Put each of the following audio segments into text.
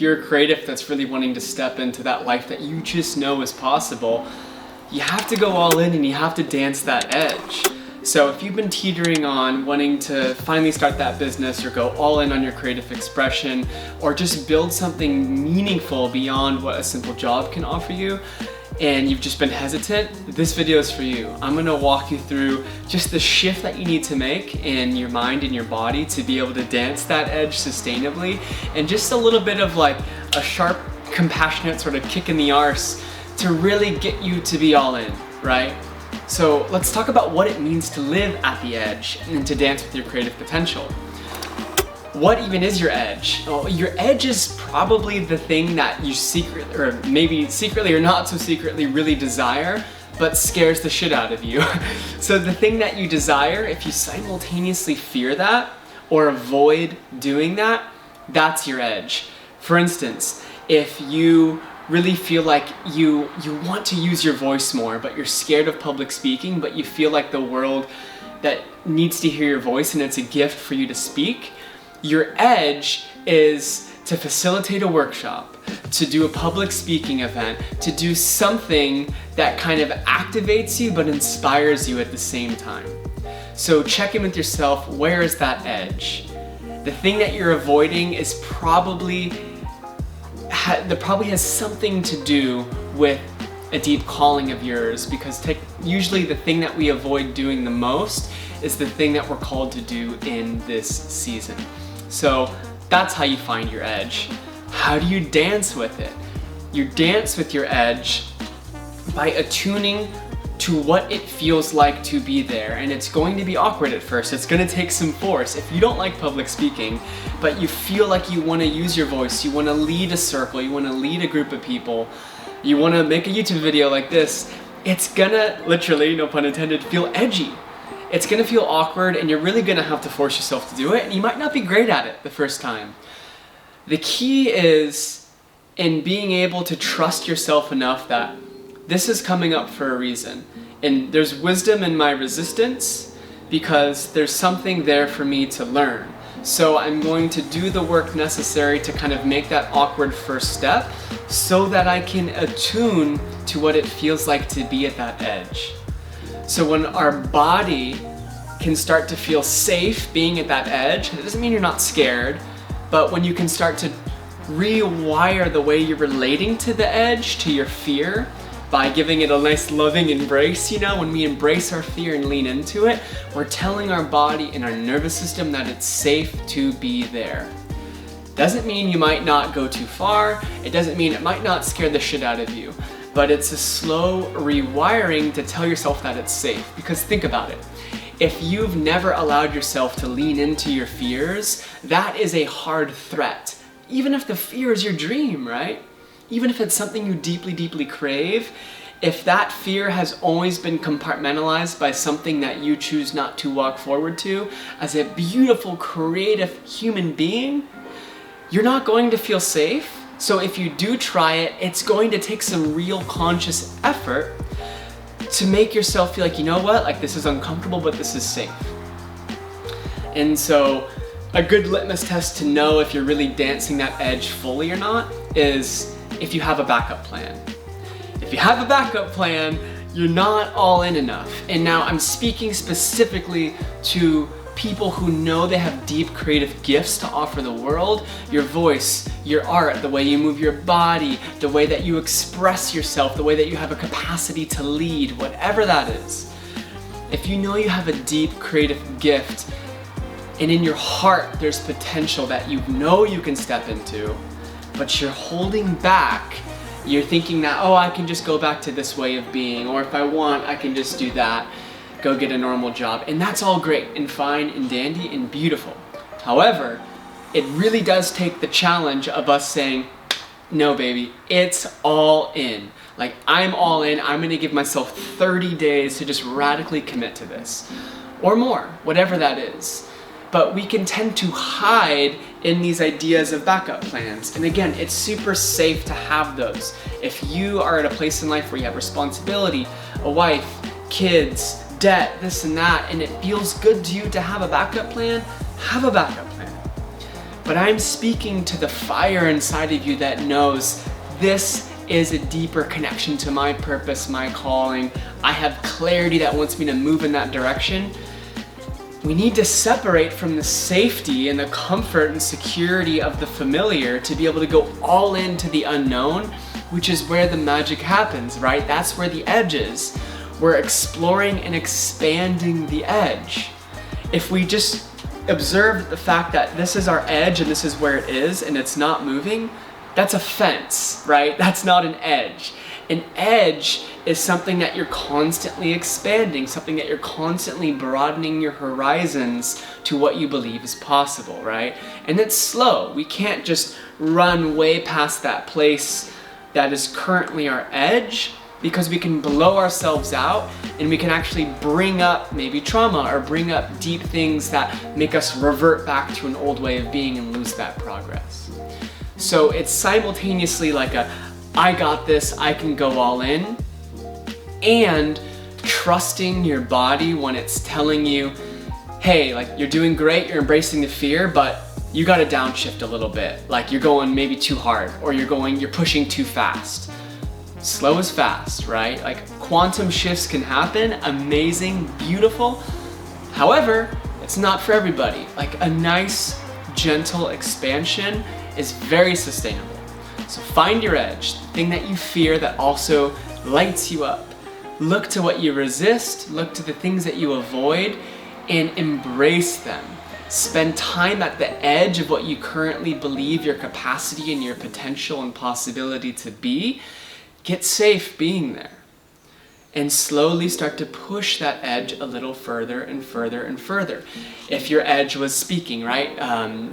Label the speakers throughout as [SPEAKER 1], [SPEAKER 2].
[SPEAKER 1] If you're a creative that's really wanting to step into that life that you just know is possible, you have to go all in and you have to dance that edge. So if you've been teetering on wanting to finally start that business or go all in on your creative expression or just build something meaningful beyond what a simple job can offer you, and you've just been hesitant, this video is for you. I'm gonna walk you through just the shift that you need to make in your mind and your body to be able to dance that edge sustainably, and just a little bit of like a sharp, compassionate sort of kick in the arse to really get you to be all in, right? So let's talk about what it means to live at the edge and to dance with your creative potential. What even is your edge? Well, your edge is probably the thing that you secretly, or maybe secretly or not so secretly, really desire, but scares the shit out of you. So the thing that you desire, if you simultaneously fear that or avoid doing that, that's your edge. For instance, if you really feel like you want to use your voice more, but you're scared of public speaking, but you feel like the world that needs to hear your voice and it's a gift for you to speak, your edge is to facilitate a workshop, to do a public speaking event, to do something that kind of activates you but inspires you at the same time. So check in with yourself, where is that edge? The thing that you're avoiding is probably has something to do with a deep calling of yours, because usually the thing that we avoid doing the most is the thing that we're called to do in this season. So that's how you find your edge. How do you dance with it? You dance with your edge by attuning to what it feels like to be there. And it's going to be awkward at first. It's going to take some force. If you don't like public speaking, but you feel like you want to use your voice, you want to lead a circle, you want to lead a group of people, you want to make a YouTube video like this, it's gonna literally, no pun intended, feel edgy. It's gonna feel awkward, and you're really gonna have to force yourself to do it, and you might not be great at it the first time. The key is in being able to trust yourself enough that this is coming up for a reason. And there's wisdom in my resistance because there's something there for me to learn. So I'm going to do the work necessary to kind of make that awkward first step so that I can attune to what it feels like to be at that edge. So when our body can start to feel safe being at that edge, it doesn't mean you're not scared, but when you can start to rewire the way you're relating to the edge, to your fear, by giving it a nice loving embrace, when we embrace our fear and lean into it, we're telling our body and our nervous system that it's safe to be there. Doesn't mean you might not go too far, it doesn't mean it might not scare the shit out of you, but it's a slow rewiring to tell yourself that it's safe. Because think about it, if you've never allowed yourself to lean into your fears, that is a hard threat. Even if the fear is your dream, right? Even if it's something you deeply, deeply crave, if that fear has always been compartmentalized by something that you choose not to walk forward to as a beautiful, creative human being, you're not going to feel safe. So if you do try it, it's going to take some real conscious effort to make yourself feel like, you know what, like this is uncomfortable, but this is safe. And so a good litmus test to know if you're really dancing that edge fully or not is if you have a backup plan. If you have a backup plan, you're not all in enough. And now I'm speaking specifically to people who know they have deep creative gifts to offer the world. Your voice, your art, the way you move your body, the way that you express yourself, the way that you have a capacity to lead, whatever that is. If you know you have a deep creative gift and in your heart there's potential that you know you can step into, but you're holding back, you're thinking that, oh, I can just go back to this way of being, or if I want, I can just do that, go get a normal job. And that's all great and fine and dandy and beautiful. However, it really does take the challenge of us saying, no baby, it's all in. Like, I'm all in, I'm gonna give myself 30 days to just radically commit to this. Or more, whatever that is. But we can tend to hide in these ideas of backup plans. And again, it's super safe to have those. If you are at a place in life where you have responsibility, a wife, kids, debt, this and that, and it feels good to you to have a backup plan, have a backup plan. but I'm speaking to the fire inside of you that knows this is a deeper connection to my purpose, my calling. I have clarity that wants me to move in that direction. We need to separate from the safety and the comfort and security of the familiar to be able to go all into the unknown, which is where the magic happens, right? That's where the edge is. We're exploring and expanding the edge. If we just observe the fact that this is our edge and this is where it is and it's not moving, that's a fence, right? That's not an edge. An edge is something that you're constantly expanding, something that you're constantly broadening your horizons to what you believe is possible, right? And it's slow. We can't just run way past that place that is currently our edge, because we can blow ourselves out and we can actually bring up maybe trauma or bring up deep things that make us revert back to an old way of being and lose that progress. So it's simultaneously like I got this, I can go all in, and trusting your body when it's telling you, hey, like you're doing great, you're embracing the fear, but you gotta downshift a little bit. Like you're going maybe too hard, or you're pushing too fast. Slow is fast, right? Like quantum shifts can happen, amazing, beautiful. However, it's not for everybody. Like a nice, gentle expansion is very sustainable. So find your edge, the thing that you fear that also lights you up. Look to what you resist, look to the things that you avoid, and embrace them. Spend time at the edge of what you currently believe your capacity and your potential and possibility to be. Get safe being there. And slowly start to push that edge a little further and further and further. If your edge was speaking, right?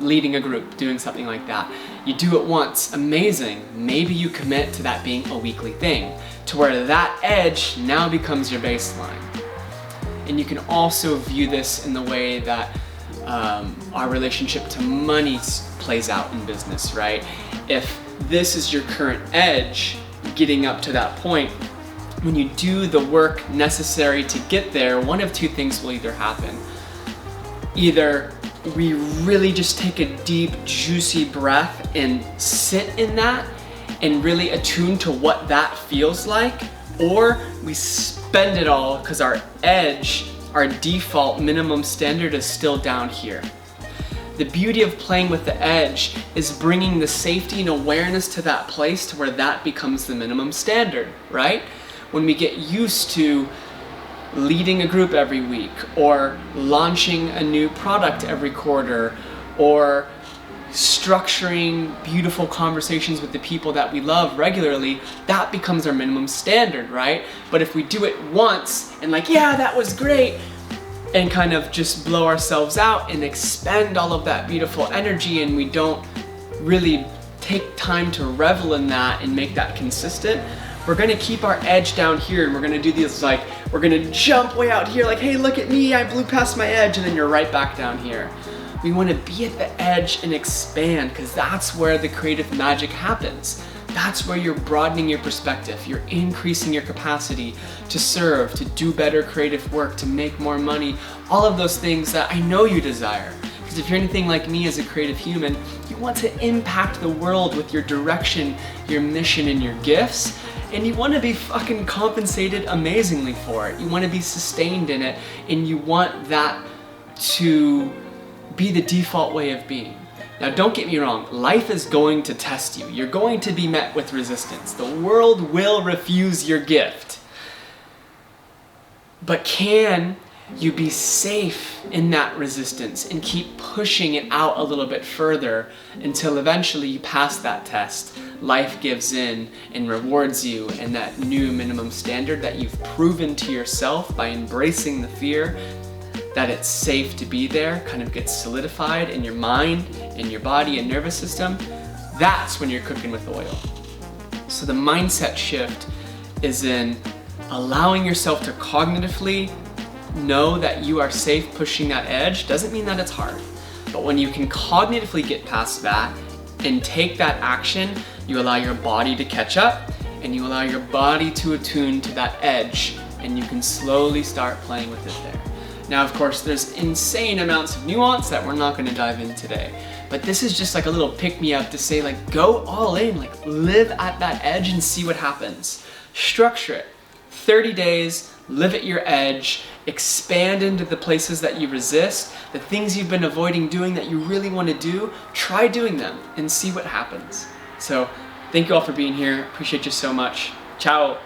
[SPEAKER 1] Leading a group, doing something like that. You do it once, amazing. Maybe you commit to that being a weekly thing, to where that edge now becomes your baseline. And you can also view this in the way that our relationship to money plays out in business, right? If this is your current edge, getting up to that point, when you do the work necessary to get there, one of two things will either happen. Either we really just take a deep, juicy breath and sit in that and really attune to what that feels like, or we spend it all because our edge, our default minimum standard is still down here. The beauty of playing with the edge is bringing the safety and awareness to that place to where that becomes the minimum standard, right? When we get used to leading a group every week, or launching a new product every quarter, or structuring beautiful conversations with the people that we love regularly, that becomes our minimum standard, right? But if we do it once and like, yeah, that was great, and kind of just blow ourselves out and expend all of that beautiful energy, and we don't really take time to revel in that and make that consistent, we're gonna keep our edge down here, and we're gonna do these like, we're gonna jump way out here like, hey, look at me, I blew past my edge, and then you're right back down here. We wanna be at the edge and expand, because that's where the creative magic happens. That's where you're broadening your perspective, you're increasing your capacity to serve, to do better creative work, to make more money, all of those things that I know you desire. Because if you're anything like me as a creative human, you want to impact the world with your direction, your mission, and your gifts. And you want to be fucking compensated amazingly for it. You want to be sustained in it, and you want that to be the default way of being. Now, don't get me wrong, life is going to test you. You're going to be met with resistance. The world will refuse your gift. But can you be safe in that resistance and keep pushing it out a little bit further until eventually you pass that test? Life gives in and rewards you, and that new minimum standard that you've proven to yourself by embracing the fear that it's safe to be there kind of gets solidified in your mind, in your body and nervous system. That's when you're cooking with oil. So the mindset shift is in allowing yourself to cognitively know that you are safe pushing that edge. Doesn't mean that it's hard, but when you can cognitively get past that and take that action, you allow your body to catch up, and you allow your body to attune to that edge, and you can slowly start playing with it there. Now, of course, there's insane amounts of nuance that we're not going to dive in today. But this is just like a little pick-me-up to say, like, go all in, like live at that edge and see what happens. Structure it. 30 days, live at your edge, expand into the places that you resist, the things you've been avoiding doing that you really want to do, try doing them and see what happens. So thank you all for being here. Appreciate you so much. Ciao.